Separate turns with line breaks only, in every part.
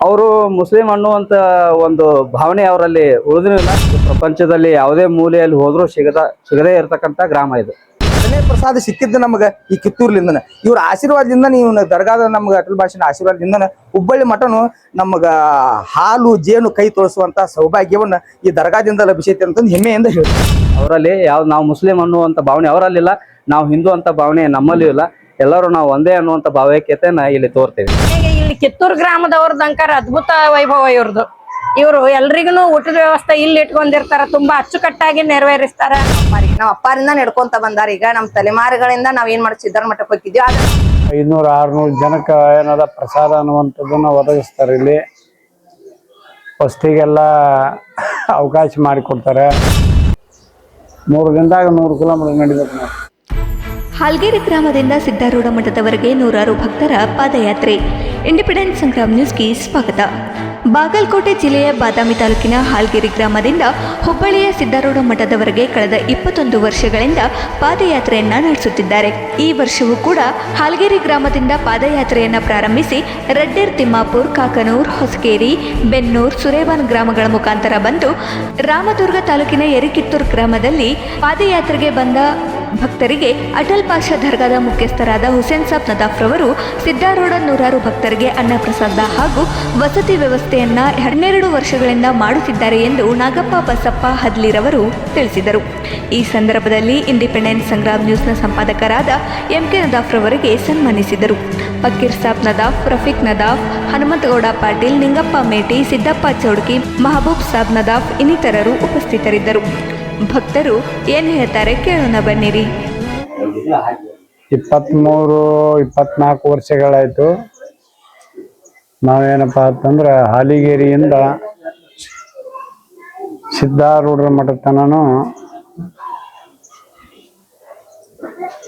ಅವರು ಮುಸ್ಲಿಂ ಅನ್ನುವಂತ ಒಂದು ಭಾವನೆ ಅವರಲ್ಲಿ ಉಳಿದಿಲ್ಲ. ಪ್ರಪಂಚದಲ್ಲಿ ಯಾವುದೇ ಮೂಲೆಯಲ್ಲಿ ಹೋದ್ರೂ ಸಿಗದೇ ಇರತಕ್ಕಂತ ಗ್ರಾಮ ಇದು.
ಅದನ್ನೇ ಪ್ರಸಾದ ಸಿಕ್ಕಿದ್ದು ನಮ್ಗೆ ಈ ಕಿತ್ತೂರ್ಲಿಂದನ, ಇವ್ರ ಆಶೀರ್ವಾದದಿಂದ, ನೀವು ದರ್ಗಾದ ನಮ್ಗೆ ಅಟಲ್ ಭಾಷಣ ಆಶೀರ್ವಾದದಿಂದ ಹುಬ್ಬಳ್ಳಿ ಮಠನು ನಮ್ಗ ಹಾಲು ಜೇನು ಕೈ ತೋರಿಸುವಂತ ಸೌಭಾಗ್ಯವನ್ನ ಈ ದರ್ಗಾದಿಂದ ಲಭಿಸೈತೆ ಅಂತಂದು ಹೆಮ್ಮೆಯಿಂದ ಹೇಳಿ.
ಅವರಲ್ಲಿ ನಾವು ಮುಸ್ಲಿಂ ಅನ್ನುವಂತ ಭಾವನೆ ಅವರಲ್ಲಿಲ್ಲ, ನಾವು ಹಿಂದೂ ಅಂತ ಭಾವನೆ ನಮ್ಮಲ್ಲಿಯೂ ಇಲ್ಲ. ಎಲ್ಲರೂ ನಾವು ಒಂದೇ ಅನ್ನುವಂತ ಭಾವೈಕ್ಯತೆಯನ್ನ ಇಲ್ಲಿ ತೋರ್ತೇವೆ.
ಇಲ್ಲಿ ಕಿತ್ತೂರು ಗ್ರಾಮದವ್ರದ್ದು ಅಂಕಾರ ಅದ್ಭುತ ವೈಭವ ಇವ್ರದ್ದು. ಇವರು ಎಲ್ರಿಗೂ ಊಟದ ವ್ಯವಸ್ಥೆ ಇಲ್ಲಿ ಇಟ್ಕೊಂಡಿರ್ತಾರ, ತುಂಬಾ ಅಚ್ಚುಕಟ್ಟಾಗಿ ನೆರವೇರಿಸ್ತಾರ.
ನಾವ್ ಅಪ್ಪಾರಿಂದ ನಡ್ಕೊಂತ ಬಂದಾರ. ಈಗ ನಮ್ ತಲೆಮಾರುಗಳಿಂದ ನಾವ್ ಏನ್ ಮಾಡಿ ಸಿದ್ಧಾರ ಮಠಕ್ಕೆ ಹೋಗಿದ್ವಿ.
500-600 ಜನಕ್ಕೆ ಏನದ ಪ್ರಸಾದ ಅನ್ನುವಂಥದ್ದನ್ನ ಒದಗಿಸ್ತಾರೆ. ಇಲ್ಲಿ ವಸ್ತಿಗೆಲ್ಲ ಅವಕಾಶ ಮಾಡಿಕೊಡ್ತಾರೆ. 3 ದಿನದಾಗ 100 ಕಿಲೋಮೀಟರ್ ನಡಿಬೇಕು ನಾವು.
ಹಾಲ್ಗೇರಿ ಗ್ರಾಮದಿಂದ ಸಿದ್ಧಾರೂಢ ಮಠದವರೆಗೆ ನೂರಾರು ಭಕ್ತರ ಪಾದಯಾತ್ರೆ. ಇಂಡಿಪೆಂಡೆಂಟ್ ಸಂಗ್ರಾಮ್ ನ್ಯೂಸ್ಗೆ ಸ್ವಾಗತ. ಬಾಗಲಕೋಟೆ ಜಿಲ್ಲೆಯ ಬಾದಾಮಿ ತಾಲೂಕಿನ ಹಾಲ್ಗೇರಿ ಗ್ರಾಮದಿಂದ ಹುಬ್ಬಳ್ಳಿಯ ಸಿದ್ಧಾರೂಢ ಮಠದವರೆಗೆ ಕಳೆದ 21 ವರ್ಷಗಳಿಂದ ಪಾದಯಾತ್ರೆಯನ್ನ ನಡೆಸುತ್ತಿದ್ದಾರೆ. ಈ ವರ್ಷವೂ ಕೂಡ ಹಾಲ್ಗೇರಿ ಗ್ರಾಮದಿಂದ ಪಾದಯಾತ್ರೆಯನ್ನು ಪ್ರಾರಂಭಿಸಿ ರೆಡ್ಡೇರ್, ತಿಮ್ಮಾಪುರ್, ಕಾಕನೂರ್, ಹೊಸಕೇರಿ, ಬೆನ್ನೂರ್, ಸುರೇವಾನ್ ಗ್ರಾಮಗಳ ಮುಖಾಂತರ ಬಂದು ರಾಮದುರ್ಗ ತಾಲೂಕಿನ ಯರಿಕಿತ್ತೂರು ಗ್ರಾಮದಲ್ಲಿ ಪಾದಯಾತ್ರೆಗೆ ಬಂದ ಭಕ್ತರಿಗೆ ಅಟಲ್ ಪಾಷಾ ದರ್ಗಾದ ಮುಖ್ಯಸ್ಥರಾದ ಹುಸೇನ್ ಸಾಬ್ ನದಾಫ್ ರವರು ಸಿದ್ಧಾರೂಢ ನೂರಾರು ಭಕ್ತರಿಗೆ ಅನ್ನಪ್ರಸಾದ ಹಾಗೂ ವಸತಿ ವ್ಯವಸ್ಥೆಯನ್ನ 12 ವರ್ಷಗಳಿಂದ ಮಾಡುತ್ತಿದ್ದಾರೆ ಎಂದು ನಾಗಪ್ಪ ಬಸಪ್ಪ ಹದ್ಲಿರವರು ತಿಳಿಸಿದರು. ಈ ಸಂದರ್ಭದಲ್ಲಿ ಇಂಡಿಪೆಂಡೆಂಟ್ ಸಂಗ್ರಾಮ್ ನ್ಯೂಸ್ನ ಸಂಪಾದಕರಾದ MK ನದಾಫ್ ರವರಿಗೆ ಸನ್ಮಾನಿಸಿದರು. ಫಕೀರ್ ಸಾಬ್ ನದಾಫ್, ರಫೀಕ್ ನದಾಫ್, ಹನುಮಂತಗೌಡ ಪಾಟೀಲ್, ನಿಂಗಪ್ಪ ಮೇಟಿ, ಸಿದ್ದಪ್ಪ ಚೌಡ್ಕಿ, ಮಹಬೂಬ್ ಸಾಬ್ ನದಾಫ್ ಇನ್ನಿತರರು ಉಪಸ್ಥಿತರಿದ್ದರು. ಭಕ್ತರು ಏನ್ ಹೇಳ್ತಾರೆ ಕೇಳೋಣ ಬನ್ನಿರಿ.
23-24 ವರ್ಷಗಳಾಯ್ತು. ನಾವೇನಪ್ಪ ಅಂತಂದ್ರೆ ಹಾಲಿಗೇರಿಯಿಂದ ಸಿದ್ಧಾರೂಢರ ಮಠ ತನನು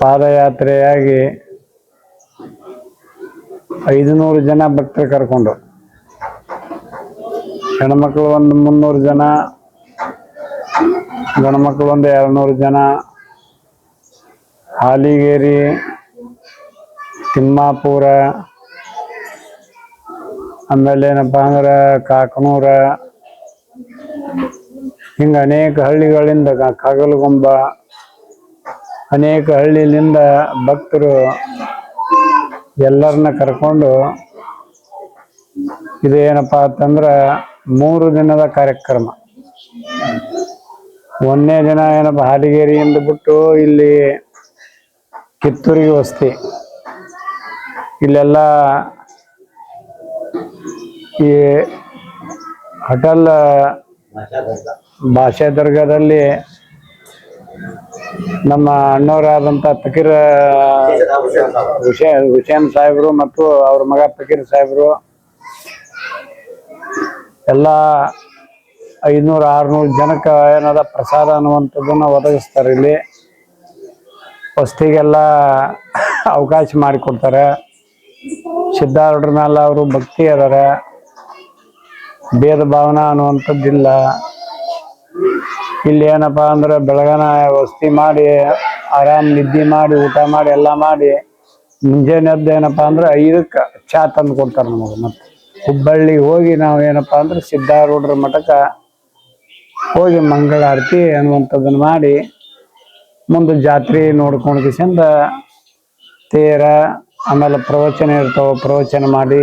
ಪಾದಯಾತ್ರೆಯಾಗಿ 500 ಜನ ಭಕ್ತರು ಕರ್ಕೊಂಡು, ಹೆಣ್ಮಕ್ಳು ಒಂದು 300 ಜನ, ಗಣಮಕ್ಳು ಒಂದು 200 ಜನ, ಹಾಲಿಗೇರಿ, ತಿಮ್ಮಾಪುರ, ಆಮೇಲೆ ಏನಪ್ಪ ಅಂದ್ರೆ ಕಾಕನೂರ, ಹಿಂಗೆ ಅನೇಕ ಹಳ್ಳಿಗಳಿಂದ, ಕಾಗಲಗುಂಬ, ಅನೇಕ ಹಳ್ಳಿಲಿಂದ ಭಕ್ತರು ಎಲ್ಲರನ್ನ ಕರ್ಕೊಂಡು, ಇದು ಏನಪ್ಪ ಅಂತಂದ್ರೆ 3 ದಿನದ ಕಾರ್ಯಕ್ರಮ. 1ನೇ ದಿನ ಏನಪ್ಪ ಹಾಲಿಗೇರಿಯಿಂದ ಬಿಟ್ಟು ಇಲ್ಲಿ ಕಿತ್ತೂರಿಗೆ ವಸ್ತಿ. ಇಲ್ಲೆಲ್ಲ ಈ ಅಟಲ್ ಭಾಷಾ ದರ್ಗಾದಲ್ಲಿ ನಮ್ಮ ಅಣ್ಣವರಾದಂಥ ಫಕೀರ್ ಹುಸೇನ್ ಸಾಹೇಬರು ಮತ್ತು ಅವ್ರ ಮಗ ಫಕೀರ್ ಸಾಹೇಬರು ಎಲ್ಲ 500-600 ಜನಕ್ಕೆ ಏನದ ಪ್ರಸಾದ ಅನ್ನುವಂಥದ್ದನ್ನ ಒದಗಿಸ್ತಾರೆ. ಇಲ್ಲಿ ವಸ್ತಿಗೆಲ್ಲ ಅವಕಾಶ ಮಾಡಿಕೊಡ್ತಾರೆ. ಸಿದ್ಧಾರೂಢರ ಮೇಲೆ ಅವರು ಭಕ್ತಿ ಅದಾರ, ಭೇದ ಭಾವನಾ ಅನ್ನುವಂಥದ್ದಿಲ್ಲ. ಇಲ್ಲಿ ಏನಪ್ಪ ಅಂದ್ರೆ ಬೆಳಗನ ವಸ್ತಿ ಮಾಡಿ, ಆರಾಮ್ ನಿದ್ದೆ ಮಾಡಿ, ಊಟ ಮಾಡಿ, ಎಲ್ಲ ಮಾಡಿ, ಮುಂಜಾನೆ ಎದ್ದು ಏನಪ್ಪ ಅಂದ್ರೆ 5ಕ್ಕೆ ಚಾ ತಂದು ಕೊಡ್ತಾರೆ ನಮಗೆ. ಮತ್ತೆ ಹುಬ್ಬಳ್ಳಿಗೆ ಹೋಗಿ ನಾವು ಏನಪ್ಪ ಅಂದ್ರೆ ಸಿದ್ಧಾರೂಢರ ಮಠಕ್ಕೆ ಹೋಗಿ ಮಂಗಳಾರತಿ ಅನ್ನುವಂಥದ್ದನ್ನು ಮಾಡಿ, ಮುಂದೆ ಜಾತ್ರೆ ನೋಡ್ಕೊಂಡು ಕಿಸಿಂದ ತೇರ, ಆಮೇಲೆ ಪ್ರವಚನ ಇರ್ತಾವೆ, ಪ್ರವಚನ ಮಾಡಿ,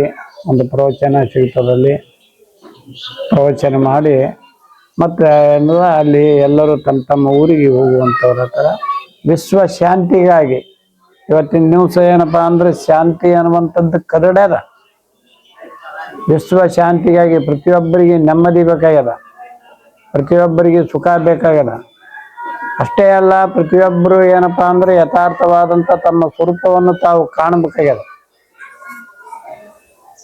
ಒಂದು ಪ್ರವಚನ ಸಿಗ್ತದಲ್ಲಿ ಪ್ರವಚನ ಮಾಡಿ, ಮತ್ತು ಅಲ್ಲಿ ಎಲ್ಲರೂ ತಮ್ಮ ತಮ್ಮ ಊರಿಗೆ ಹೋಗುವಂಥವ್ರ ಹತ್ರ ವಿಶ್ವ ಶಾಂತಿಗಾಗಿ ಇವತ್ತಿನ ದಿವಸ ಏನಪ್ಪ ಅಂದ್ರೆ ಶಾಂತಿ ಅನ್ನುವಂಥದ್ದು ಕರಡ್ಯದ. ವಿಶ್ವ ಶಾಂತಿಗಾಗಿ ಪ್ರತಿಯೊಬ್ಬರಿಗೆ ನೆಮ್ಮದಿ ಬೇಕಾಗ್ಯದ, ಪ್ರತಿಯೊಬ್ಬರಿಗೆ ಸುಖ ಬೇಕಾಗ್ಯದ. ಅಷ್ಟೇ ಅಲ್ಲ, ಪ್ರತಿಯೊಬ್ಬರು ಏನಪ್ಪ ಅಂದ್ರೆ ಯಥಾರ್ಥವಾದಂಥ ತಮ್ಮ ಸ್ವರೂಪವನ್ನು ತಾವು ಕಾಣಬೇಕಾಗ್ಯದ.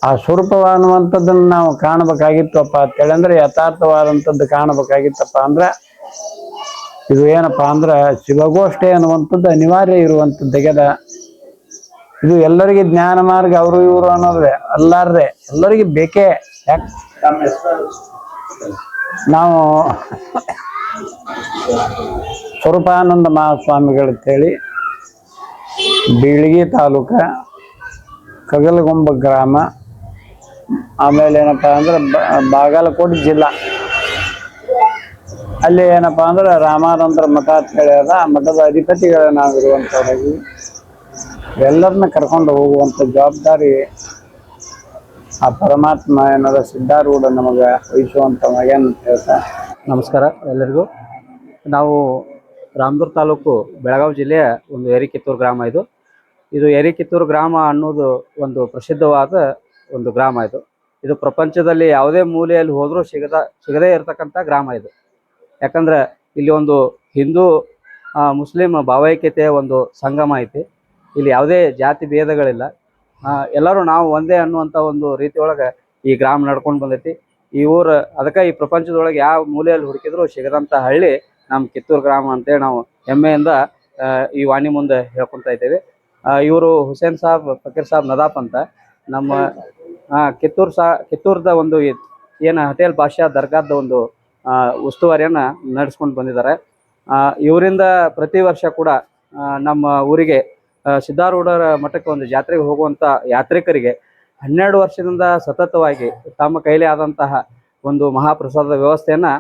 ಆ ಸ್ವರೂಪ ಅನ್ನುವಂಥದ್ದನ್ನು ನಾವು ಕಾಣಬೇಕಾಗಿತ್ತಪ್ಪ ಅಂತೇಳಿ ಅಂದ್ರೆ, ಯಥಾರ್ಥವಾದಂಥದ್ದು ಕಾಣಬೇಕಾಗಿತ್ತಪ್ಪ ಅಂದ್ರೆ ಇದು ಏನಪ್ಪ ಅಂದ್ರೆ ಶಿವಗೋಷ್ಠಿ ಅನ್ನುವಂಥದ್ದು ಅನಿವಾರ್ಯ ಇರುವಂಥದ್ದಾಗ್ಯದ. ಇದು ಎಲ್ಲರಿಗೆ ಜ್ಞಾನ ಮಾರ್ಗ ಅವರು ಇವರು ಅನ್ನೋದ್ರೆ ಅಲ್ಲಾರ್ದೆ ಎಲ್ಲರಿಗೆ ಬೇಕೇ. ಯಾಕೆ ನಾವು ಸ್ವರೂಪಾನಂದ ಮಹಾಸ್ವಾಮಿಗಳಂತೇಳಿ ಬೀಳಗಿ ತಾಲೂಕ ಕಗಲಗುಂಬ ಗ್ರಾಮ ಆಮೇಲೆ ಏನಪ್ಪಾ ಅಂದ್ರೆ ಬಾಗಲಕೋಟೆ ಜಿಲ್ಲಾ ಅಲ್ಲಿ ಏನಪ್ಪಾ ಅಂದ್ರೆ ರಾಮಾನಂದ್ರ ಮಠ ಅಂತ ಹೇಳಿ ಅದ. ಆ ಮಠದ ಅಧಿಪತಿಗಳು ನಾವಿರುವಂತವ್ರಾಗಿ ಎಲ್ಲರನ್ನ ಕರ್ಕೊಂಡು ಹೋಗುವಂತ ಜವಾಬ್ದಾರಿ ಆ ಪರಮಾತ್ಮ ಏನಾದ ಸಿದ್ಧಾರೂಢ ನಮಗ ವಹಿಸುವಂತ ಮಗನ್ ಹೇಳ್ತಾ.
ನಮಸ್ಕಾರ ಎಲ್ಲರಿಗೂ. ನಾವು ರಾಮದುರ್ಗ ತಾಲೂಕು ಬೆಳಗಾವಿ ಜಿಲ್ಲೆಯ ಒಂದು ಯರಿಕಿತ್ತೂರು ಗ್ರಾಮ ಇದು. ಇದು ಯರಿಕಿತ್ತೂರು ಗ್ರಾಮ ಅನ್ನೋದು ಒಂದು ಪ್ರಸಿದ್ಧವಾದ ಒಂದು ಗ್ರಾಮ ಇದು. ಇದು ಪ್ರಪಂಚದಲ್ಲಿ ಯಾವುದೇ ಮೂಲೆಯಲ್ಲಿ ಹೋದರೂ ಸಿಗದೇ ಇರತಕ್ಕಂಥ ಗ್ರಾಮ ಇದು. ಯಾಕಂದ್ರೆ ಇಲ್ಲಿ ಒಂದು ಹಿಂದೂ ಮುಸ್ಲಿಂ ಭಾವೈಕ್ಯತೆಯ ಒಂದು ಸಂಗಮ ಐತಿ. ಇಲ್ಲಿ ಯಾವುದೇ ಜಾತಿ ಭೇದಗಳಿಲ್ಲ. ಎಲ್ಲರೂ ನಾವು ಒಂದೇ ಅನ್ನುವಂಥ ಒಂದು ರೀತಿಯೊಳಗೆ ಈ ಗ್ರಾಮ ನಡ್ಕೊಂಡು ಬಂದೈತಿ. ಈ ಊರು ಅದಕ್ಕೆ ಈ ಪ್ರಪಂಚದೊಳಗೆ ಯಾವ ಮೂಲೆಯಲ್ಲಿ ಹುಡುಕಿದ್ರು ಸಿಗದಂಥ ಹಳ್ಳಿ ನಮ್ಮ ಕಿತ್ತೂರು ಗ್ರಾಮ ಅಂತೇಳಿ ನಾವು ಹೆಮ್ಮೆಯಿಂದ ಈ ವಾಣಿ ಮುಂದೆ ಹೇಳ್ಕೊತಾ ಇದ್ದೇವೆ. ಇವರು ಹುಸೇನ್ ಸಾಬ್ ಫಕೀರ್ ಸಾಬ್ ನದಾಫ್ ಅಂತ ನಮ್ಮ ಕಿತ್ತೂರದ ಒಂದು ಏನು ಹಟೇಲ್ ಬಾಷಾ ದರ್ಗಾದ ಒಂದು ಉಸ್ತುವಾರಿಯನ್ನು ನಡೆಸ್ಕೊಂಡು ಬಂದಿದ್ದಾರೆ. ಇವರಿಂದ ಪ್ರತಿ ವರ್ಷ ಕೂಡ ನಮ್ಮ ಊರಿಗೆ ಸಿದ್ಧಾರೂಢರ ಮಠಕ್ಕೆ ಒಂದು ಜಾತ್ರೆಗೆ ಹೋಗುವಂಥ ಯಾತ್ರಿಕರಿಗೆ 12 ವರ್ಷದಿಂದ ಸತತವಾಗಿ ತಮ್ಮ ಕೈಲಿ ಆದಂತಹ ಒಂದು ಮಹಾಪ್ರಸಾದದ ವ್ಯವಸ್ಥೆಯನ್ನು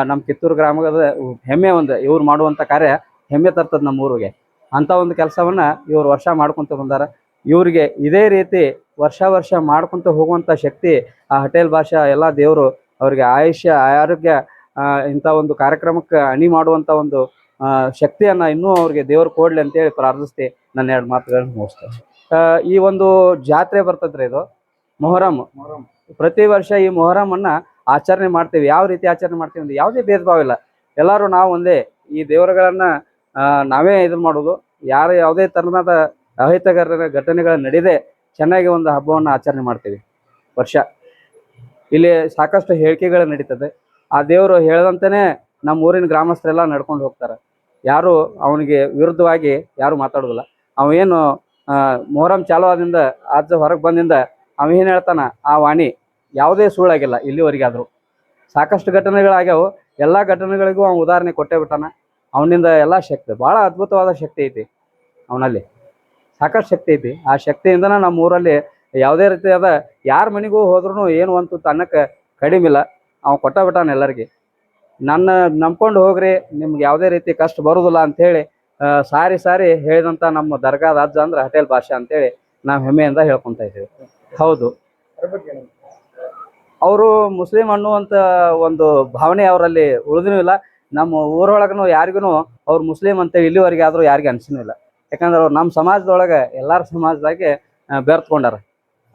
ನಮ್ಮ ಕಿತ್ತೂರು ಗ್ರಾಮದ ಹೆಮ್ಮೆ ಒಂದು ಇವ್ರು ಮಾಡುವಂಥ ಕಾರ್ಯ ಹೆಮ್ಮೆ ತರ್ತದೆ ನಮ್ಮ ಊರಿಗೆ. ಅಂಥ ಒಂದು ಕೆಲಸವನ್ನು ಇವರು ವರ್ಷ ಮಾಡ್ಕೊತ ಬಂದಾರ. ಇವರಿಗೆ ಇದೇ ರೀತಿ ವರ್ಷ ಮಾಡ್ಕೊತ ಹೋಗುವಂಥ ಶಕ್ತಿ ಆ ಹಟೇಲ್ ಭಾಷಾ ಎಲ್ಲ ದೇವರು ಅವರಿಗೆ ಆಯುಷ್ಯ ಆರೋಗ್ಯ ಇಂಥ ಒಂದು ಕಾರ್ಯಕ್ರಮಕ್ಕೆ ಅಣಿ ಮಾಡುವಂಥ ಒಂದು ಶಕ್ತಿಯನ್ನು ಇನ್ನೂ ಅವ್ರಿಗೆ ದೇವರು ಕೊಡ್ಲಿ ಅಂತೇಳಿ ಪ್ರಾರ್ಥಿಸ್ತಿ ನನ್ನ 2 ಮಾತುಗಳನ್ನು ಮುಗಿಸ್ತೇನೆ. ಈ ಒಂದು ಜಾತ್ರೆ ಬರ್ತದ್ರಿ, ಇದು ಮೊಹರಂ. ಪ್ರತಿ ವರ್ಷ ಈ ಮೊಹರಮನ್ನು ಆಚರಣೆ ಮಾಡ್ತೀವಿ. ಯಾವ ರೀತಿ ಆಚರಣೆ ಮಾಡ್ತೀವಿ ಅಂದ್ರೆ ಯಾವುದೇ ಭೇದ ಭಾವ ಇಲ್ಲ. ಎಲ್ಲರೂ ನಾವು ಒಂದೇ. ಈ ದೇವರುಗಳನ್ನು ನಾವೇ ಇದನ್ನು ಮಾಡೋದು. ಯಾವುದೇ ಥರದ ಅಹಿತಕರ ಘಟನೆಗಳು ನಡೀದೆ ಚೆನ್ನಾಗಿ ಒಂದು ಹಬ್ಬವನ್ನು ಆಚರಣೆ ಮಾಡ್ತೀವಿ ವರ್ಷ. ಇಲ್ಲಿ ಸಾಕಷ್ಟು ಹೇಳಿಕೆಗಳು ನಡೀತದೆ. ಆ ದೇವರು ಹೇಳ್ದಂತೆಯೇ ನಮ್ಮ ಊರಿನ ಗ್ರಾಮಸ್ಥರೆಲ್ಲ ನಡ್ಕೊಂಡು ಹೋಗ್ತಾರೆ. ಯಾರು ಅವನಿಗೆ ವಿರುದ್ಧವಾಗಿ ಯಾರು ಮಾತಾಡೋದಿಲ್ಲ. ಅವೇನು ಮೊಹರಂ ಚಾಲು ಆದಿಂದ ಹೊರಗೆ ಬಂದಿಂದ ಅವೇನು ಹೇಳ್ತಾನ ಆ ವಾಣಿ ಯಾವುದೇ ಸುಳ್ಳಾಗಿಲ್ಲ ಇಲ್ಲಿವರೆಗೆ. ಆದರೂ ಸಾಕಷ್ಟು ಘಟನೆಗಳಾಗ್ಯಾವು. ಎಲ್ಲ ಘಟನೆಗಳಿಗೂ ಅವ್ನು ಉದಾಹರಣೆ ಕೊಟ್ಟೇ ಬಿಟ್ಟಾನ. ಅವನಿಂದ ಎಲ್ಲ ಶಕ್ತಿ, ಭಾಳ ಅದ್ಭುತವಾದ ಶಕ್ತಿ ಐತಿ ಅವನಲ್ಲಿ, ಸಾಕಷ್ಟು ಶಕ್ತಿ ಐತಿ. ಆ ಶಕ್ತಿಯಿಂದನ ನಮ್ಮ ಊರಲ್ಲಿ ಯಾವುದೇ ರೀತಿಯಾದ ಯಾರ ಮನೆಗೂ ಹೋದ್ರೂ ಏನು ಒಂದು ಅನ್ನಕ್ಕೆ ಕಡಿಮಿಲ್ಲ. ಅವ್ನು ಕೊಟ್ಟ ಬಿಟ್ಟಾನ ಎಲ್ಲರಿಗೆ. ನನ್ನ ನಂಬ್ಕೊಂಡು ಹೋಗ್ರಿ, ನಿಮ್ಗೆ ಯಾವುದೇ ರೀತಿ ಕಷ್ಟ ಬರೋದಿಲ್ಲ ಅಂಥೇಳಿ ಸಾರಿ ಹೇಳಿದಂಥ ನಮ್ಮ ದರ್ಗಾದ ಅಜ್ಜ ಅಂದ್ರೆ ಹಟೇಲ್ ಭಾಷಾ ಅಂತೇಳಿ ನಾವು ಹೆಮ್ಮೆಯಿಂದ ಹೇಳ್ಕೊತಾ ಇದ್ದೀವಿ. ಹೌದು, ಅವರು ಮುಸ್ಲಿಂ ಅನ್ನುವಂಥ ಒಂದು ಭಾವನೆ ಅವರಲ್ಲಿ ಉಳಿದೂ ಇಲ್ಲ. ನಮ್ಮ ಊರೊಳಗೂ ಯಾರಿಗೂ ಅವ್ರು ಮುಸ್ಲಿಂ ಅಂತೇಳಿ ಇಲ್ಲಿವರೆಗೆ ಆದರೂ ಯಾರಿಗೆ ಅನ್ಸಿನೂ ಇಲ್ಲ. ಯಾಕಂದ್ರೆ ಅವ್ರು ನಮ್ಮ ಸಮಾಜದೊಳಗೆ ಎಲ್ಲರ ಸಮಾಜದಾಗೆ ಬೆರ್ತ್ಕೊಂಡಾರ.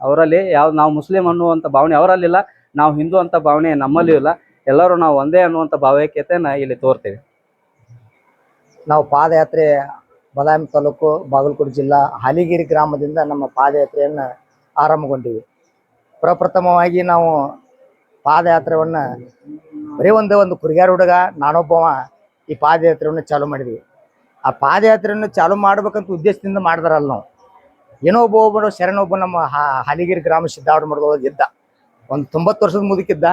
ಅವರಲ್ಲಿ ನಾವು ಮುಸ್ಲಿಂ ಅನ್ನುವಂಥ ಭಾವನೆ ಅವರಲ್ಲಿಲ್ಲ, ನಾವು ಹಿಂದೂ ಅಂತ ಭಾವನೆ ನಮ್ಮಲ್ಲಿಯೂ ಇಲ್ಲ. ಎಲ್ಲರೂ ನಾವು ಒಂದೇ ಅನ್ನುವಂಥ ಭಾವೈಕ್ಯತೆಯನ್ನು ಇಲ್ಲಿ ತೋರ್ತೀವಿ.
ನಾವು ಪಾದಯಾತ್ರೆ ಬಾದಾಮಿ ತಾಲೂಕು ಬಾಗಲಕೋಟೆ ಜಿಲ್ಲಾ ಹಾಲಿಗೇರಿ ಗ್ರಾಮದಿಂದ ನಮ್ಮ ಪಾದಯಾತ್ರೆಯನ್ನು ಆರಂಭಗೊಂಡಿವಿ. ಪ್ರಪ್ರಥಮವಾಗಿ ನಾವು ಪಾದಯಾತ್ರೆಯನ್ನು ಬರೀ ಒಂದು ಕುರಿಗಾರ ಹುಡುಗ ನಾನೊಬ್ಬವ ಈ ಪಾದಯಾತ್ರೆಯನ್ನು ಚಾಲೂ ಮಾಡಿದ್ವಿ. ಆ ಪಾದಯಾತ್ರೆಯನ್ನು ಚಾಲೂ ಮಾಡ್ಬೇಕಂತ ಉದ್ದೇಶದಿಂದ ಮಾಡಿದಾರಲ್ಲ ನಾವು. ಏನೋ ಒಬ್ಬ ಶರಣೊಬ್ಬ ನಮ್ಮ ಹಾಲಿಗೇರಿ ಗ್ರಾಮ ಸಿದ್ಧಾರೂಢ ಮಠದೊಳಗೆ ಇದ್ದ, ಒಂದು 90 ವರ್ಷದ ಮುದುಕಿದ್ದ.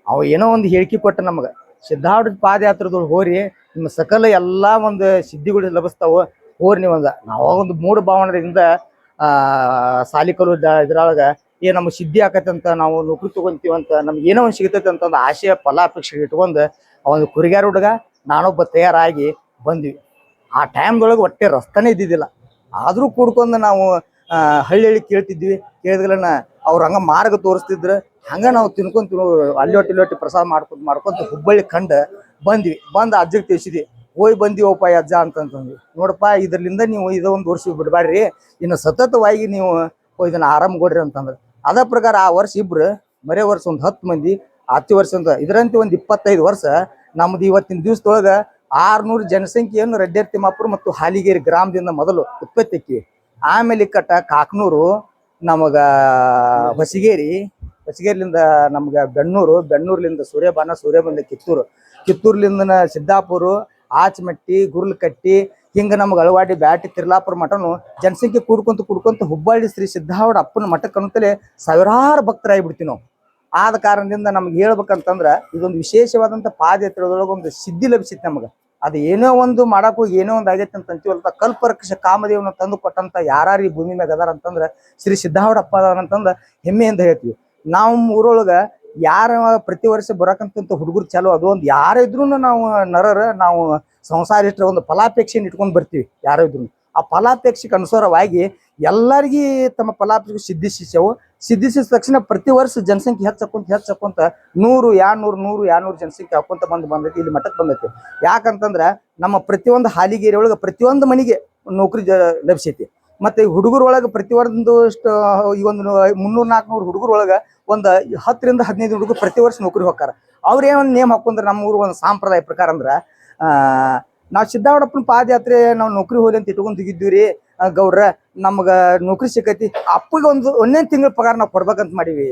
ಅವ ಏನೋ ಒಂದು ಹೇಳಿಕೆ ಕೊಟ್ಟ ನಮ್ಗೆ, ಸಿದ್ಧಾರೂಢ ಪಾದಯಾತ್ರೆದೊಳಗೆ ಹೋರಿ ನಿಮ್ಮ ಸಕಲ ಎಲ್ಲ ಒಂದು ಸಿದ್ಧಿಗಳು ಲಭಿಸ್ತಾವ, ಹೋರಿ ನೀವು ಅಂದ. ನಾವು ಒಂದು ಮೂಢ ಭಾವನೆಯಿಂದ ಸಾಲಿಕಲು ಇದ್ರೊಳಗೆ ನಮ್ಮ ಸಿದ್ಧಿ ಆಕತ್ತಂತ, ನಾವು ನೌಕರಿ ತೊಗೊಂತೀವಂತ, ನಮ್ಗೆ ಏನೋ ಒಂದು ಸಿಗ್ತೈತೆ ಅಂತ ಒಂದು ಆಶಯ ಫಲಾಪೇಕ್ಷೆ ಇಟ್ಕೊಂಡು ಆ ಒಂದು ಕುರಿಗಾರ ಹುಡುಗ ನಾನೊಬ್ಬ ತಯಾರಾಗಿ ಬಂದ್ವಿ. ಆ ಟೈಮ್ದೊಳಗೆ ಒಟ್ಟೆ ರಸ್ತೆನೇ ಇದ್ದಿದ್ದಿಲ್ಲ. ಆದರೂ ಕೂಡ್ಕೊಂಡು ನಾವು ಹಳ್ಳಿ ಕೇಳ್ತಿದ್ವಿ. ಕೇಳಿದ್ಗಳನ್ನ ಅವ್ರು ಹಂಗೆ ಮಾರ್ಗ ತೋರಿಸ್ತಿದ್ರು. ಹಂಗೆ ನಾವು ತಿನ್ಕೊಂತ ಅಲ್ಲೊಟ್ಟಿ ಪ್ರಸಾದ ಮಾಡ್ಕೊಂತ ಹುಬ್ಬಳ್ಳಿ ಕಂಡು ಬಂದ್ವಿ. ಬಂದು ಅಜ್ಜಗೆ ತಿಳಿಸಿದ್ವಿ, ಹೋಗಿ ಬಂದಿವಪ್ಪ ಅಜ್ಜ ಅಂತಂದ್ವಿ. ನೋಡಪ್ಪ, ಇದರಿಂದ ನೀವು ಇದೊಂದು ವರ್ಷ ಬಿಡಬೇಡ್ರಿ, ಇನ್ನು ಸತತವಾಗಿ ನೀವು ಇದನ್ನು ಆರಂಭಗೊಡ್ರಿ ಅಂತಂದ್ರೆ. ಅದೇ ಪ್ರಕಾರ ಆ ವರ್ಷ ಇಬ್ರು, ಮರೇ ವರ್ಷ ಒಂದು 10 ಮಂದಿ, ಹತ್ತಿ ವರ್ಷ ಅಂತ ಇದರಂತೆ ಒಂದು 25 ವರ್ಷ ನಮ್ದು ಇವತ್ತಿನ ದಿವಸದೊಳಗೆ 600 ಜನಸಂಖ್ಯೆಯನ್ನು ರೆಡ್ಡಿಯರ್ ತಿಮ್ಮಾಪುರ ಮತ್ತು ಹಾಲಿಗೇರಿ ಗ್ರಾಮದಿಂದ ಮೊದಲು ಉತ್ಪತ್ತಿ ಆಕ್ಕಿ. ಆಮೇಲೆ ಕಟ್ಟ ಕಾಕನೂರು, ನಮಗೆ ಹೊಸಗೇರಿಲಿಂದ ನಮ್ಗೆ ಬೆಣ್ಣೂರ್ಲಿಂದ ಸೂರ್ಯಬಂದ ಕಿತ್ತೂರ್ಲಿಂದ ಸಿದ್ದಾಪುರ, ಆಚಮಟ್ಟಿ, ಗುರ್ಲಕಟ್ಟಿ, ಹಿಂಗೆ ನಮ್ಗೆ ಅಳವಾಡಿ, ಬ್ಯಾಟಿ, ತಿರ್ಲಾಪುರ ಮಠನು ಜನಸಂಖ್ಯೆ ಕೂಡ್ಕೊಂತ ಹುಬ್ಬಳ್ಳಿ ಶ್ರೀ ಸಿದ್ಧಾರೂಢ ಅಪ್ಪನ ಮಠಕ್ಕೆ ಅನ್ನುತ್ತಲೇ ಸಾವಿರಾರು ಭಕ್ತರಾಗಿಬಿಡ್ತೀವಿ ನಾವು. ಆದ ಕಾರಣದಿಂದ ನಮ್ಗೆ ಹೇಳ್ಬೇಕಂತಂದ್ರೆ ಇದೊಂದು ವಿಶೇಷವಾದಂಥ ಪಾದಯಾತ್ರೆದೊಳಗೆ ಒಂದು ಸಿದ್ಧಿ ಲಭಿಸಿತ್ತು ನಮಗೆ. ಅದು ಏನೋ ಒಂದು ಮಾಡಕ್ಕೂ ಏನೋ ಒಂದು ಆಗೈತೆ ಅಂತ ಅಂತೀವಲ್ಲ, ಕಲ್ಪವೃಕ್ಷ ಕಾಮದೇವನ ತಂದು ಕೊಟ್ಟಂತ ಯಾರು ಈ ಭೂಮಿ ಮ್ಯಾಗ ಅದಾರ ಅಂತಂದ್ರೆ ಶ್ರೀ ಸಿದ್ಧಾರೂಢ ಅಪ್ಪ ಅದಾರ ಅಂತಂದ್ರೆ ಹೆಮ್ಮೆಯಿಂದ ಹೇಳ್ತೀವಿ. ನಾವು ಊರೊಳಗ ಯಾರ ಪ್ರತಿ ವರ್ಷ ಬರಕಂತ ಹುಡುಗರು ಚಾಲು ಅದು ಒಂದು ಯಾರ ಇದ್ರು ನಾವು ನರರ ನಾವು ಸಂಸಾರಿಷ್ಟ್ರ ಒಂದು ಫಲಾಪೇಕ್ಷೆಯನ್ನು ಇಟ್ಕೊಂಡು ಬರ್ತೀವಿ ಯಾರೋ ಇದ್ರು. ಆ ಫಲಾಪೇಕ್ಷೆಗೆ ಅನುಸಾರವಾಗಿ ಎಲ್ಲರಿಗೂ ತಮ್ಮ ಫಲಾಪೇಕ್ಷೆ ಸಿದ್ಧಿಸಿದ ತಕ್ಷಣ ಪ್ರತಿ ವರ್ಷ ಜನಸಂಖ್ಯೆ ಹೆಚ್ಚಕೊಂತ 100 200 ಜನಸಂಖ್ಯೆ ಹಾಕೊಂತ ಬಂದೈತಿ ಇಲ್ಲಿ ಮಠಕ್ಕೆ ಬಂದೈತಿ. ಯಾಕಂತಂದ್ರ ನಮ್ಮ ಪ್ರತಿಯೊಂದು ಹಾಲಿಗೇರಿ ಒಳಗೆ ಪ್ರತಿಯೊಂದು ಮನೆಗೆ ನೌಕರಿ ಲಭಿಸೈತಿ. ಮತ್ತೆ ಹುಡುಗರೊಳಗೆ ಪ್ರತಿಯೊಂದು ಈ ಒಂದು 300-400 ಹುಡುಗರೊಳಗೆ ಒಂದು 10 ರಿಂದ 15 ಹುಡುಗರು ಪ್ರತಿ ವರ್ಷ ನೌಕರಿ ಹೋಗ್ತಾರ. ಅವ್ರೇನು ಒಂದು ನೇಮ್ ಹಾಕೊಂಡ್ರೆ ನಮ್ಮ ಊರು ಒಂದು ಸಾಂಪ್ರದಾಯ ಪ್ರಕಾರ ಅಂದ್ರೆ ನಾವು ಸಿದ್ದಾವಡಪ್ಪನ ಪಾದಯಾತ್ರೆ ನಾವು ನೌಕರಿ ಹೋಗಿ ಅಂತ ಇಟ್ಕೊಂಡು ತೆಗಿದ್ದೀವ್ರಿ ಗೌಡ್ರ, ನಮ್ಗೆ ನೌಕರಿ ಸಿಕ್ಕೈತಿ, ಅಪ್ಪಗೆ ಒಂದೇ ತಿಂಗಳ ಪಗಾರ ನಾವು ಕೊಡ್ಬೇಕಂತ ಮಾಡೀವಿ,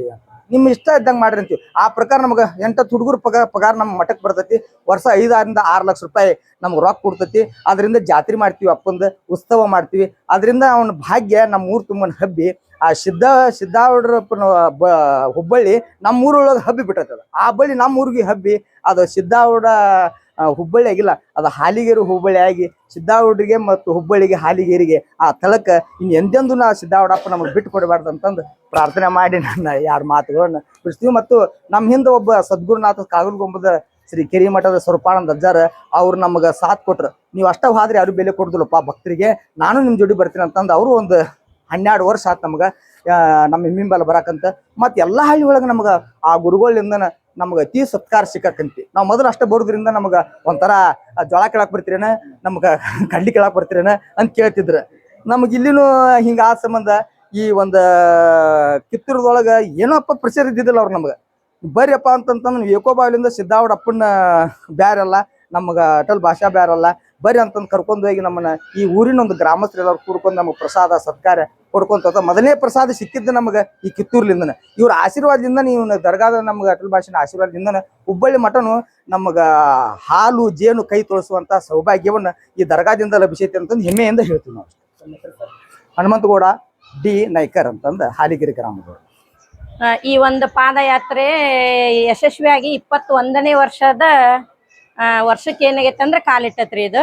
ನಿಮ್ಮ ಇಷ್ಟ ಇದ್ದಂಗೆ ಮಾಡ್ರಿ ಅಂತೀವಿ. ಆ ಪ್ರಕಾರ ನಮ್ಗೆ 8 ಹುಡುಗರು ಪಗಾರ ನಮ್ಮ ಮಠಕ್ಕೆ ಬರ್ತೈತಿ. ವರ್ಷ 5-6 ಲಕ್ಷ ರೂಪಾಯಿ ನಮ್ಗೆ ರೊಕ್ಕ ಕೊಡ್ತೈತಿ. ಅದರಿಂದ ಜಾತ್ರೆ ಮಾಡ್ತೀವಿ, ಅಪ್ಪಂದು ಉತ್ಸವ ಮಾಡ್ತೀವಿ. ಅದರಿಂದ ಅವನ ಭಾಗ್ಯ ನಮ್ಮ ಊರು ತುಂಬನ ಹಬ್ಬಿ. ಆ ಸಿದ್ದಾವಡ್ರಪ್ಪನ ಹುಬ್ಬಳ್ಳಿ ನಮ್ಮ ಊರೊಳಗೆ ಹಬ್ಬಿ ಬಿಟ್ಟೈತದ. ಆ ಬಳ್ಳಿ ನಮ್ಮ ಊರಿಗೆ ಹಬ್ಬಿ ಅದು ಸಿದ್ದಾವಡ ಹುಬ್ಬಳ್ಳಿ ಆಗಿಲ್ಲ, ಅದು ಹಾಲಿಗೇರಿ ಹುಬ್ಬಳ್ಳಿ ಆಗಿ ಸಿದ್ದಾವಡ್ರಿಗೆ ಮತ್ತು ಹುಬ್ಬಳ್ಳಿಗೆ ಹಾಲಿಗೇರಿಗೆ ಆ ತಳಕ್ಕೆ ಇನ್ನು ಎಂದೆಂದೂ ನಾ ಸಿದ್ದಾವಡಪ್ಪ ನಮಗೆ ಬಿಟ್ಟು ಕೊಡಬಾರ್ದು ಅಂತಂದು ಪ್ರಾರ್ಥನೆ ಮಾಡಿ ನನ್ನ 2 ಮಾತುಗಳನ್ನ ಬಿಡಿಸ್ತೀವಿ. ಮತ್ತು ನಮ್ಮ ಹಿಂದೆ ಒಬ್ಬ ಸದ್ಗುರುನಾಥ ಕಾಗಲ್ಗೊಂಬದ ಶ್ರೀ ಕೆರಿಮಠದ ಸ್ವರೂಪಾನಂದ ಅಜ್ಜಾರ ಅವ್ರು ನಮಗೆ ಸಾಥ್ ಕೊಟ್ರು. ನೀವು ಅಷ್ಟ ಹೋದ್ರೆ ಯಾರು ಬೆಲೆ ಕೊಡುದಿಲ್ಲಪ್ಪ ಭಕ್ತರಿಗೆ, ನಾನು ನಿಮ್ಮ ಜೋಡಿ ಬರ್ತೀನಿ ಅಂತಂದು ಅವರು ಒಂದು 12 ವರ್ಷ ಆಯ್ತು ನಮ್ಗೆ ನಮ್ಮ ಹಿಮ್ಮಿಂಬಲ ಬರಾಕಂತ. ಮತ್ತು ಎಲ್ಲ ಹಳ್ಳಿ ಒಳಗೆ ನಮ್ಗೆ ಆ ಗುರುಗಳಿಂದ ನಮ್ಗೆ ಅತಿ ಸತ್ಕಾರ ಸಿಕ್ಕಂತಿ. ನಾವು ಮೊದಲು ಅಷ್ಟೇ ಬರೋದ್ರಿಂದ ನಮ್ಗೆ ಒಂಥರ ಜೋಳ ಕೇಳಕ್ಕೆ ಬರ್ತೀರೇನ, ನಮ್ಗೆ ಕಡ್ಲಿ ಕೇಳಕ್ಕೆ ಬರ್ತೀರೇನ ಅಂತ ಕೇಳ್ತಿದ್ರು. ನಮ್ಗೆ ಇಲ್ಲಿನೂ ಹಿಂಗೆ ಆ ಸಂಬಂಧ ಈ ಒಂದು ಕಿತ್ತೂರದೊಳಗೆ ಏನೋಪ್ಪ ಪ್ರೆಷರ್ ಇದ್ದಿದ್ದಿಲ್ಲ ಅವ್ರು ನಮ್ಗೆ. ಬರ್ರಿಯಪ್ಪ ಅಂತಂತಂದ್ರೆ ಏಕೋಬಾವಿಲಿಂದ ಸಿದ್ದಾವಡಪ್ಪನ ಬ್ಯಾರಲ್ಲ, ನಮ್ಗೆ ಅಟಲ್ ಭಾಷಾ ಬ್ಯಾರಲ್ಲ, ಬರ್ರಿ ಅಂತಂದು ಕರ್ಕೊಂಡು ಹೋಗಿ ನಮ್ಮನ್ನ ಈ ಊರಿನ ಒಂದು ಗ್ರಾಮಸ್ಥರೆಲ್ಲರೂ ಕೂಡ್ಕೊಂಡು ನಮಗೆ ಪ್ರಸಾದ ಸತ್ಕಾರ ಕೊಡ್ಕೊಂತ ಮೊದಲನೇ ಪ್ರಸಾದ ಸಿಕ್ಕಿದ್ದು ನಮಗೆ ಈ ಕಿತ್ತೂರ್ಲಿಂದನ. ಇವ್ರ ಆಶೀರ್ವಾದದಿಂದ ನೀವು ದರ್ಗಾದ ನಮ್ಗೆ ಅಟಲ್ ಭಾಷೆನ ಆಶೀರ್ವಾದದಿಂದನ ಹುಬ್ಬಳ್ಳಿ ಮಠನು ನಮ್ಗೆ ಹಾಲು ಜೇನು ಕೈ ತೊಳಸುವಂತ ಸೌಭಾಗ್ಯವನ್ನ ಈ ದರ್ಗಾದಿಂದ ಲಭಿಸೈತಿ ಅಂತಂದು ಹೆಮ್ಮೆಯಿಂದ ಹೇಳ್ತೀವಿ ನಾವು. ಹನುಮಂತಗೌಡ ಡಿ ನಾಯ್ಕರ್ ಅಂತಂದು ಹಾಲಿಗಿರಿ ಗ್ರಾಮದವರು.
ಈ ಒಂದು ಪಾದಯಾತ್ರೆ ಯಶಸ್ವಿಯಾಗಿ 21ನೇ ವರ್ಷಕ್ಕೆ ಏನಾಗೈತೆ ಅಂದ್ರೆ ಕಾಲಿಟ್ಟತ್ರಿ ಇದು.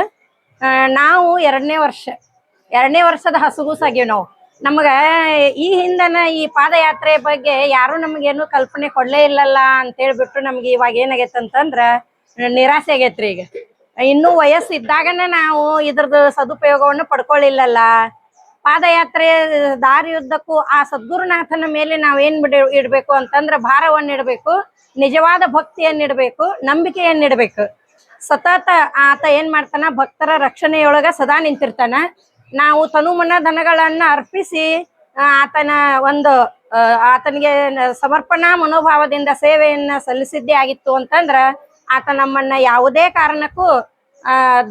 ನಾವು 2ನೇ ವರ್ಷದ ಹಸುಗೂಸಾಗಿವಿ ನಾವು. ನಮ್ಗೆ ಈ ಹಿಂದನ ಈ ಪಾದಯಾತ್ರೆ ಬಗ್ಗೆ ಯಾರು ನಮಗೇನು ಕಲ್ಪನೆ ಕೊಡ್ಲೇ ಇಲ್ಲಲ್ಲ ಅಂತ ಹೇಳ್ಬಿಟ್ಟು ನಮ್ಗೆ ಇವಾಗ ಏನಾಗೈತೆ ಅಂತಂದ್ರ ನಿರಾಸೆ ಆಗೈತ್ರಿ. ಈಗ ಇನ್ನೂ ವಯಸ್ಸು ಇದ್ದಾಗನ ನಾವು ಇದ್ರದ್ದು ಸದುಪಯೋಗವನ್ನು ಪಡ್ಕೊಳ್ಳಿಲ್ಲಲ್ಲ. ಪಾದಯಾತ್ರೆ ದಾರಿಯುದ್ದಕ್ಕೂ ಆ ಸದ್ಗುರುನಾಥನ ಮೇಲೆ ನಾವೇನ್ ಇಡ್ಬೇಕು ಅಂತಂದ್ರ ಭಾರವನ್ನು ಇಡಬೇಕು, ನಿಜವಾದ ಭಕ್ತಿಯನ್ನಿಡಬೇಕು, ನಂಬಿಕೆಯನ್ನಿಡಬೇಕು. ಸತತ ಆತ ಏನ್ ಮಾಡ್ತಾನ, ಭಕ್ತರ ರಕ್ಷಣೆಯೊಳಗ ಸದಾ ನಿಂತಿರ್ತಾನ. ನಾವು ತನುಮನ ಧನಗಳನ್ನ ಅರ್ಪಿಸಿ ಆತನಿಗೆ ಸಮರ್ಪಣಾ ಮನೋಭಾವದಿಂದ ಸೇವೆಯನ್ನ ಸಲ್ಲಿಸಿದ್ದೇ ಆಗಿತ್ತು ಅಂತಂದ್ರ ಆತ ನಮ್ಮನ್ನ ಯಾವುದೇ ಕಾರಣಕ್ಕೂ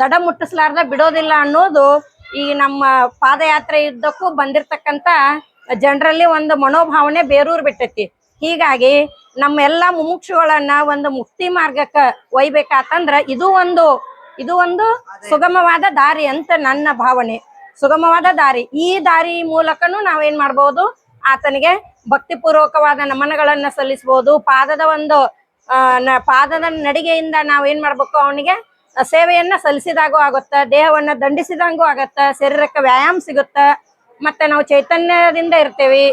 ದಡ ಮುಟ್ಟಿಸ್ಲಾರ್ದ ಬಿಡೋದಿಲ್ಲ ಅನ್ನೋದು ಈ ನಮ್ಮ ಪಾದಯಾತ್ರೆ ಯುದ್ಧಕ್ಕೂ ಬಂದಿರ್ತಕ್ಕಂಥ ಜನರಲ್ಲಿ ಒಂದು ಮನೋಭಾವನೆ ಬೇರೂರ್ ಬಿಟ್ಟೈತಿ. ಹೀಗಾಗಿ ನಮ್ಮ ಎಲ್ಲಾ ಮುಮುಕ್ಷುಗಳನ್ನ ಒಂದು ಮುಕ್ತಿ ಮಾರ್ಗಕ್ಕೆ ಒಯ್ಬೇಕಾತಂದ್ರ ಇದು ಒಂದು ಸುಗಮವಾದ ದಾರಿ ಅಂತ ನನ್ನ ಭಾವನೆ. ಸುಗಮವಾದ ದಾರಿ. ಈ ದಾರಿ ಮೂಲಕನೂ ನಾವೇನ್ ಮಾಡ್ಬೋದು, ಆತನಿಗೆ ಭಕ್ತಿಪೂರ್ವಕವಾದ ನಮನಗಳನ್ನ ಸಲ್ಲಿಸಬಹುದು. ಪಾದದ ನಡಿಗೆಯಿಂದ ನಾವೇನ್ ಮಾಡ್ಬೇಕು, ಅವನಿಗೆ ಸೇವೆಯನ್ನ ಸಲ್ಲಿಸಿದಾಗೂ ಆಗುತ್ತ, ದೇಹವನ್ನ ದಂಡಿಸಿದಂಗೂ ಆಗತ್ತ, ಶರೀರಕ್ಕೆ ವ್ಯಾಯಾಮ ಸಿಗುತ್ತ, ಮತ್ತೆ ನಾವು ಚೈತನ್ಯದಿಂದ ಇರ್ತೇವಿ,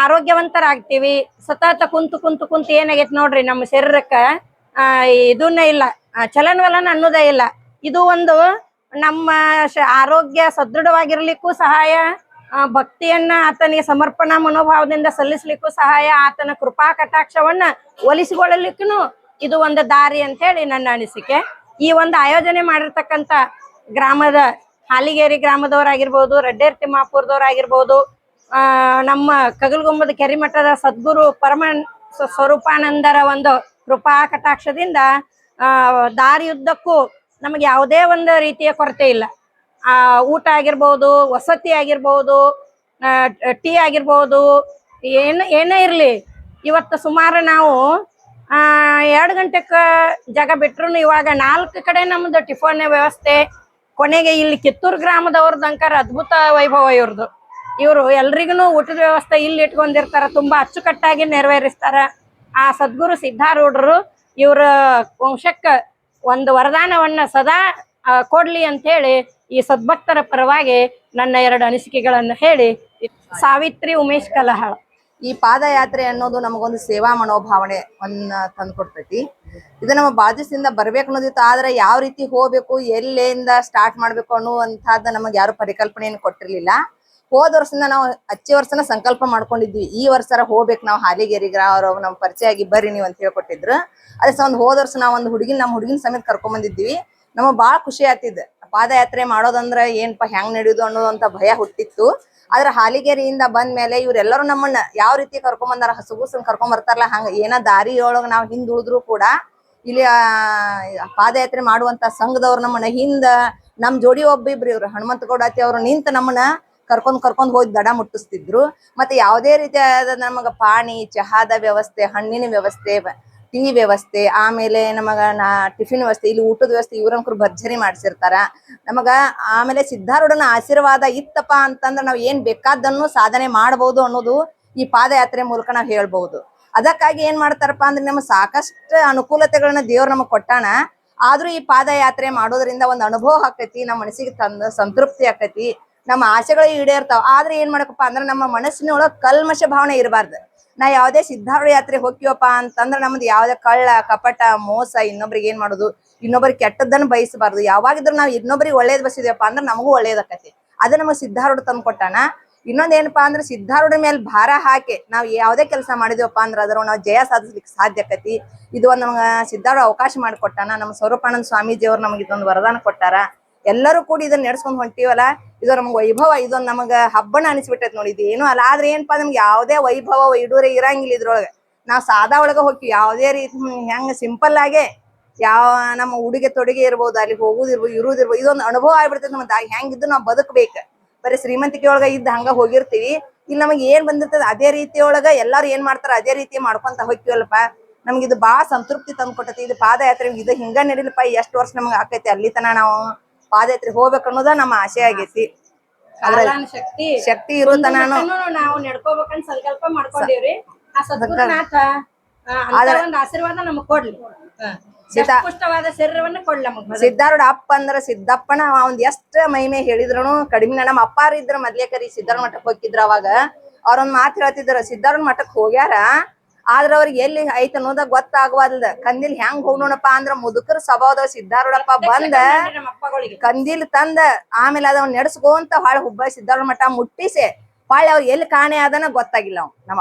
ಆರೋಗ್ಯವಂತರಾಗ್ತೀವಿ. ಸತತ ಕುಂತು ಏನಾಗೈತಿ ನೋಡ್ರಿ, ನಮ್ಮ ಶರೀರಕ್ಕೆ ಇದನ್ನ ಇಲ್ಲ, ಚಲನವಲನ ಅನ್ನೋದೇ ಇಲ್ಲ. ಇದು ಒಂದು ನಮ್ಮ ಆರೋಗ್ಯ ಸದೃಢವಾಗಿರ್ಲಿಕ್ಕೂ ಸಹಾಯ, ಭಕ್ತಿಯನ್ನ ಆತನಿಗೆ ಸಮರ್ಪಣಾ ಮನೋಭಾವದಿಂದ ಸಲ್ಲಿಸ್ಲಿಕ್ಕೂ ಸಹಾಯ, ಆತನ ಕೃಪಾ ಕಟಾಕ್ಷವನ್ನ ಒಲಿಸಿಕೊಳ್ಳಲಿಕ್ಕೂ ಇದು ಒಂದು ದಾರಿ ಅಂತ ಹೇಳಿ ನನ್ನ ಅನಿಸಿಕೆ. ಈ ಒಂದು ಆಯೋಜನೆ ಮಾಡಿರ್ತಕ್ಕಂಥ ಗ್ರಾಮದ ಹಾಲಿಗೇರಿ ಗ್ರಾಮದವರಾಗಿರ್ಬೋದು, ರಡ್ಡೇರ್ ತಿಮ್ಮಾಪುರದವರಾಗಿರ್ಬೋದು, ನಮ್ಮ ಕಗಲ್ಗುಂಬದ ಕೆರಿಮಠದ ಸದ್ಗುರು ಪರಮ ಸ್ವರೂಪಾನಂದರ ಒಂದು ಕೃಪಾ ಕಟಾಕ್ಷದಿಂದ ದಾರಿಯುದ್ದಕ್ಕೂ ನಮಗೆ ಯಾವುದೇ ಒಂದು ರೀತಿಯ ಕೊರತೆ ಇಲ್ಲ. ಊಟ ಆಗಿರ್ಬೋದು, ವಸತಿ ಆಗಿರ್ಬೋದು, ಟೀ ಆಗಿರ್ಬೋದು, ಏನೇ ಇರಲಿ. ಇವತ್ತು ಸುಮಾರು ನಾವು 2 ಗಂಟೆಗೆ ಜಾಗ ಬಿಟ್ರು ಇವಾಗ 4 ಕಡೆ ನಮ್ದು ಟಿಫನ್ ವ್ಯವಸ್ಥೆ. ಕೊನೆಗೆ ಇಲ್ಲಿ ಕಿತ್ತೂರು ಗ್ರಾಮದವ್ರದಂಕರ ಅದ್ಭುತ ವೈಭವ ಇವ್ರದ್ದು. ಇವರು ಎಲ್ರಿಗೂ ಊಟದ ವ್ಯವಸ್ಥೆ ಇಲ್ಲಿ ಇಟ್ಕೊಂಡಿರ್ತಾರ, ತುಂಬಾ ಅಚ್ಚುಕಟ್ಟಾಗಿ ನೆರವೇರಿಸ್ತಾರ. ಆ ಸದ್ಗುರು ಸಿದ್ಧಾರೂಢರು ಇವ್ರ ವಂಶಕ್ಕೆ ಒಂದು ವರದಾನವನ್ನ ಸದಾ ಕೊಡ್ಲಿ ಅಂತ ಹೇಳಿ ಈ ಸದ್ಭಕ್ತರ ಪರವಾಗಿ ನನ್ನ 2 ಅನಿಸಿಕೆಗಳನ್ನು ಹೇಳಿ ಸಾವಿತ್ರಿ ಉಮೇಶ್ ಕಲಹಾಳ.
ಈ ಪಾದಯಾತ್ರೆ ಅನ್ನೋದು ನಮಗೊಂದು ಸೇವಾ ಮನೋಭಾವನೆಯನ್ನ ತಂದ್ಕೊಡ್ತೈತಿ. ಇದು ನಮ್ಮ ಬಾಜುಸಿಂದ ಬರ್ಬೇಕು ಅನ್ನೋದಿತ್ತು, ಆದ್ರೆ ಯಾವ ರೀತಿ ಹೋಗ್ಬೇಕು, ಎಲ್ಲಿಂದ ಸ್ಟಾರ್ಟ್ ಮಾಡ್ಬೇಕು ಅನ್ನುವಂಥದ್ದು ನಮಗೆ ಯಾರು ಪರಿಕಲ್ಪನೆಯನ್ನು ಕೊಟ್ಟಿರ್ಲಿಲ್ಲ. ಹೋದ ವರ್ಷದಿಂದ ನಾವು ಹಚ್ಚಿ ವರ್ಷನ ಸಂಕಲ್ಪ ಮಾಡ್ಕೊಂಡಿದ್ವಿ, ಈ ವರ್ಷ ಹೋಗ್ಬೇಕು ನಾವು ಹಾಲಿಗೇರಿಗೆ, ಅವ್ರು ನಮ್ ಪರಿಚಯ ಆಗಿ ಬರ್ರಿ ನೀವು ಅಂತ ಹೇಳ್ಕೊಟ್ಟಿದ್ರು. ಅದೇ ಒಂದು ಹೋದ ವರ್ಷ ನಾವು ಒಂದು ನಮ್ಮ ಹುಡುಗಿನ ಸಮೇತ ಕರ್ಕೊಂಡ್ ಬಂದಿದ್ವಿ. ನಮಗ್ ಬಾಳ ಖುಷಿ ಆಗ್ತಿದ್. ಪಾದಯಾತ್ರೆ ಮಾಡೋದಂದ್ರ ಏನ್ಪಾ ಹೆಂಗ್ ನಡೆಯುದು ಅನ್ನೋದಂತ ಭಯ ಹುಟ್ಟಿತ್ತು. ಆದ್ರೆ ಹಾಲಿಗೇರಿಯಿಂದ ಬಂದ ಮೇಲೆ ಇವ್ರೆಲ್ಲರೂ ನಮ್ಮನ್ನ ಯಾವ ರೀತಿ ಕರ್ಕೊಂಡ್ ಬಂದಾರ, ಹಸುಗೂಸನ್ ಕರ್ಕೊಂಡ್ ಬರ್ತಾರಲ್ಲ, ಹಂಗ ಏನ ದಾರಿಯೊಳಗ ನಾವ್ ಹಿಂದ್ ಉಳಿದ್ರು ಕೂಡ ಇಲ್ಲಿ ಪಾದಯಾತ್ರೆ ಮಾಡುವಂತ ಸಂಘದವ್ರು ನಮ್ಮನ್ನ ಹಿಂದ ನಮ್ ಜೋಡಿ ಒಬ್ಬಿಬ್ರು ಇವ್ರು ಹನುಮಂತಗೌಡ ಅತ್ತಿ ಅವ್ರು ನಿಂತ ನಮ್ಮನ್ನ ಕರ್ಕೊಂಡ್ ಹೋಗಿ ದಡ ಮುಟ್ಟಿಸ್ತಿದ್ರು. ಮತ್ತೆ ಯಾವುದೇ ರೀತಿಯಾದ ನಮಗ ಪಾನಿ, ಚಹಾದ ವ್ಯವಸ್ಥೆ, ಹಣ್ಣಿನ ವ್ಯವಸ್ಥೆ, ಟೀ ವ್ಯವಸ್ಥೆ, ಆಮೇಲೆ ನಮಗ ಟಿಫಿನ್ ವ್ಯವಸ್ಥೆ, ಇಲ್ಲಿ ಊಟದ ವ್ಯವಸ್ಥೆ ಇವ್ರಂಕರು ಭರ್ಜರಿ ಮಾಡ್ಸಿರ್ತಾರ ನಮಗ. ಆಮೇಲೆ ಸಿದ್ಧಾರೂಢನ ಆಶೀರ್ವಾದ ಇತ್ತಪ್ಪ ಅಂತಂದ್ರ ನಾವ್ ಏನ್ ಬೇಕಾದನ್ನು ಸಾಧನೆ ಮಾಡಬಹುದು ಅನ್ನೋದು ಈ ಪಾದಯಾತ್ರೆ ಮೂಲಕ ನಾವ್ ಹೇಳ್ಬಹುದು. ಅದಕ್ಕಾಗಿ ಏನ್ ಮಾಡ್ತಾರಪ್ಪ ಅಂದ್ರೆ ನಮ್ಗೆ ಸಾಕಷ್ಟು ಅನುಕೂಲತೆಗಳನ್ನ ದೇವ್ರು ನಮಗ್ ಕೊಟ್ಟಾನ. ಆದ್ರೂ ಈ ಪಾದಯಾತ್ರೆ ಮಾಡೋದ್ರಿಂದ ಒಂದ್ ಅನುಭವ ಆಕೈತಿ, ನಮ್ಮ ಮನಸ್ಸಿಗೆ ಸಂತೃಪ್ತಿ ಆಕೈತಿ, ನಮ್ಮ ಆಸೆಗಳು ಈಡೇರ್ತಾವ. ಆದ್ರೆ ಏನ್ ಮಾಡಕಪ್ಪ ಅಂದ್ರ ನಮ್ಮ ಮನಸ್ಸಿನೊಳಗ ಕಲ್ಮಶ ಭಾವನೆ ಇರಬಾರ್ದು. ನಾ ಯಾವ್ದೇ ಸಿದ್ಧಾರೂಢ ಯಾತ್ರೆ ಹೋಗ್ತೀವಪ್ಪ ಅಂತಂದ್ರ ನಮ್ದು ಯಾವ್ದೇ ಕಳ್ಳ ಕಪಟ ಮೋಸ, ಇನ್ನೊಬ್ರಿಗೆ ಏನ್ ಮಾಡೋದು, ಇನ್ನೊಬ್ರಿಗೆ ಕೆಟ್ಟದ್ದನ್ನ ಬಯಸಬಾರ್ದು. ಯಾವಾಗಿದ್ರು ನಾವ್ ಇನ್ನೊಬ್ರಿಗೆ ಒಳ್ಳೇದ್ ಬಯಸಿದ್ವಪ್ಪ ಅಂದ್ರ ನಮಗೂ ಒಳ್ಳೇದಾಕತಿ. ಅದ ನಮಗ್ ಸಿದ್ಧಾರೂಢ ತಂದ್ ಕೊಟ್ಟಾನ. ಇನ್ನೊಂದ್ ಏನಪ್ಪಾ ಅಂದ್ರೆ ಸಿದ್ಧಾರೂಢ ಮೇಲೆ ಭಾರ ಹಾಕಿ ನಾವ್ ಯಾವ್ದೇ ಕೆಲಸ ಮಾಡಿದ್ವಪ್ಪ ಅಂದ್ರ ಅದ್ರ ನಾವು ಜಯ ಸಾಧಿಸ್ಲಿಕ್ಕೆ ಸಾಧ್ಯ ಆಕತಿ. ಇದು ಒಂದ್ ನಮ್ಗ ಸಿದ್ಧಾರೂಢ ಅವಕಾಶ ಮಾಡಿಕೊಟ್ಟಾನ. ನಮ್ಮ ಸ್ವರೂಪಾನಂದ ಸ್ವಾಮೀಜಿ ಅವ್ರು ನಮ್ಗೆ ಇದೊಂದು ವರದಾನ ಕೊಟ್ಟಾರ. ಎಲ್ಲರೂ ಕೂಡಿ ಇದನ್ನ ನಡ್ಸ್ಕೊಂಡ್ ಹೊಂಟಿವಲ್ಲ, ಇದು ನಮ್ಗೆ ವೈಭವ, ಇದೊಂದು ನಮಗ ಹಬ್ಬನ ಅನಿಸ್ಬಿಟ್ಟೈತಿ ನೋಡಿ. ಇದು ಏನು ಅಲ್ಲ, ಆದ್ರೆ ಏನಪ್ಪಾ ನಮ್ಗೆ ಯಾವ್ದೇ ವೈಭವ ವೈಡೂರೆ ಇರಂಗಿಲ್ಲ ಇದ್ರೊಳಗೆ. ನಾವ್ ಸಾದಾ ಒಳಗ ಹೋಗ್ತೀವಿ, ಯಾವ್ದೇ ರೀತಿ ಹೆಂಗ ಸಿಂಪಲ್ ಆಗೇ ಯಾವ ನಮ್ಮ ಉಡುಗೆ ತೊಡುಗೆ ಇರ್ಬೋದು, ಅಲ್ಲಿ ಹೋಗುದಿರ್ಬೋದು, ಇರುದಿರ್ಬೋದು, ಇದೊಂದು ಅನುಭವ ಆಗ್ಬಿಡ್ತೈತಿ ನಮ್ಗೆ. ಹೆಂಗಿದ್ದು ನಾವ್ ಬದುಕ್ಬೇಕು. ಬರೀ ಶ್ರೀಮಂತಿಕೆ ಒಳಗ ಇದ್ದ ಹಂಗ ಹೋಗಿರ್ತೀವಿ, ಇಲ್ಲಿ ನಮಗ್ ಏನ್ ಬಂದಿರ್ತದ ಅದೇ ರೀತಿ ಒಳಗ ಎಲ್ಲಾರು ಏನ್ ಮಾಡ್ತಾರ ಅದೇ ರೀತಿ ಮಾಡ್ಕೊಂತ ಹೋಗ್ತೀವಲ್ಲಪ್ಪ. ನಮ್ಗೆ ಇದು ಬಾಳ ಸಂತೃಪ್ತಿ ತಂದು ಕೊಟ್ಟತಿ. ಇದು ಪಾದಯಾತ್ರೆ ಇದು ಹಿಂಗ ನಡಿಲಪ್ಪ, ಎಷ್ಟು ವರ್ಷ ನಮ್ಗೆ ಆಕೈತಿ ಅಲ್ಲಿ ತನ ನಾವು ಪಾದಯಾತ್ರೆ ಹೋಗ್ಬೇಕು ಅನ್ನೋದ ನಮ್ಮ ಆಸೆ ಆಗೈತಿ. ಶಕ್ತಿ ಇರುತ್ತ
ನಾವು ನಡ್ಕೋಬೇಕಂತ ಸಂಕಲ್ಪ ಮಾಡ್ಕೊಂಡಿವ್ರಿ. ಆ ಸದ್ಗುರುನಾಥ ಒಂದ್ ಆಶೀರ್ವಾದ ನಮಗ್ ಕೊಡ್ಲಿ, ಪುಷ್ಟವಾದ ಶರೀರವನ್ನ ಕೊಡ್ಲಿ ನಮಗ್.
ಸಿದ್ಧಾರೂಢ ಅಪ್ಪ ಅಂದ್ರ ಸಿದ್ದಪ್ಪನ ಒಂದ್ ಎಷ್ಟ್ ಮಹಿಮೆ ಹೇಳಿದ್ರು ಕಡಿಮೆ. ನಮ್ಮ ಅಪ್ಪಾರ ಇದ್ರ ಮೊದ್ಲೇ ಕರಿ ಸಿದ್ಧಾರೂಢ ಮಠಕ್ ಹೋಗಿದ್ರ. ಅವಾಗ ಅವ್ರೊಂದ್ ಮಾತು ಹೇಳ್ತಿದ್ರ, ಸಿದ್ಧಾರೂಢ ಮಠಕ್ ಹೋಗ್ಯಾರ, ಆದ್ರ ಅವ್ರಿಗೆ ಎಲ್ಲಿ ಐತ ಅನ್ನೋದ ಗೊತ್ತಾಗವಲ್ದ. ಕಂದಿಲ್ ಹೆಂಗ್ ಹೋಗೋಣಪ್ಪ ಅಂದ್ರ ಮುದುಕರ ಸ್ವಭಾವದ ಸಿದ್ಧಾರೂಢಪ್ಪ ಬಂದ ಕಂದಿಲ್ ತಂದ ಆಮೇಲೆ ಅದನ್ನ ನಡೆಸ್ಕೊಂತ ಹೊಳ ಹುಬ್ಬಳ್ಳಿ ಸಿದ್ಧಾರೂಢ ಮಠ ಮುಟ್ಟಿಸಿ ಹೊಳ್ಳಿ ಅವ್ರು ಎಲ್ಲಿ ಕಾಣೆ ಅದನ್ನ ಗೊತ್ತಾಗಿಲ್ಲ. ನಮ್ಮ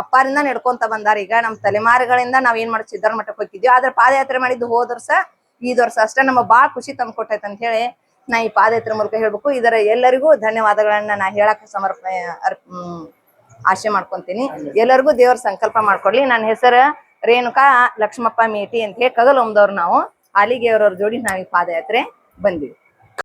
ಅಪ್ಪಾರಿಂದ ನಡ್ಕೊಂತ ಬಂದಾರ. ಈಗ ನಮ್ ತಲೆಮಾರುಗಳಿಂದ ನಾವ್ ಏನ್ ಮಾಡಿ ಸಿದ್ಧಾರೂಢ ಮಠಕ್ಕೆ ಹೋಗಿದ್ವಿ. ಆದ್ರೆ ಪಾದಯಾತ್ರೆ ಮಾಡಿದ್ದು ಹೋದ ವರ್ಷ, ಈ ವರ್ಷ ಅಷ್ಟೇ ನಮಗ್ ಬಾಳ ಖುಷಿ ತಂದು ಕೊಟ್ಟೈತೆ ಅಂತ ಹೇಳಿ ನಾ ಈ ಪಾದಯಾತ್ರೆ ಮೂಲಕ ಹೇಳ್ಬೇಕು. ಇದರ ಎಲ್ಲರಿಗೂ ಧನ್ಯವಾದಗಳನ್ನ ನಾ ಹೇಳಕ್ ಆಶೆ ಮಾಡ್ಕೊಂತೀನಿ. ಎಲ್ಲರಿಗೂ ದೇವ್ರ ಸಂಕಲ್ಪ ಮಾಡ್ಕೊಡ್ಲಿ. ನನ್ನ ಹೆಸರು ರೇಣುಕಾ ಲಕ್ಷ್ಮಪ್ಪ ಮೇಟಿ ಅಂತ ಹೇಳಿ ಕಗಲೊಮ್ದವ್ರು. ನಾವು ಹಾಲಿಗೆಯವ್ರವ್ರ ಜೋಡಿ ನಾವ್ ಈ ಪಾದಯಾತ್ರೆ ಬಂದಿವಿ.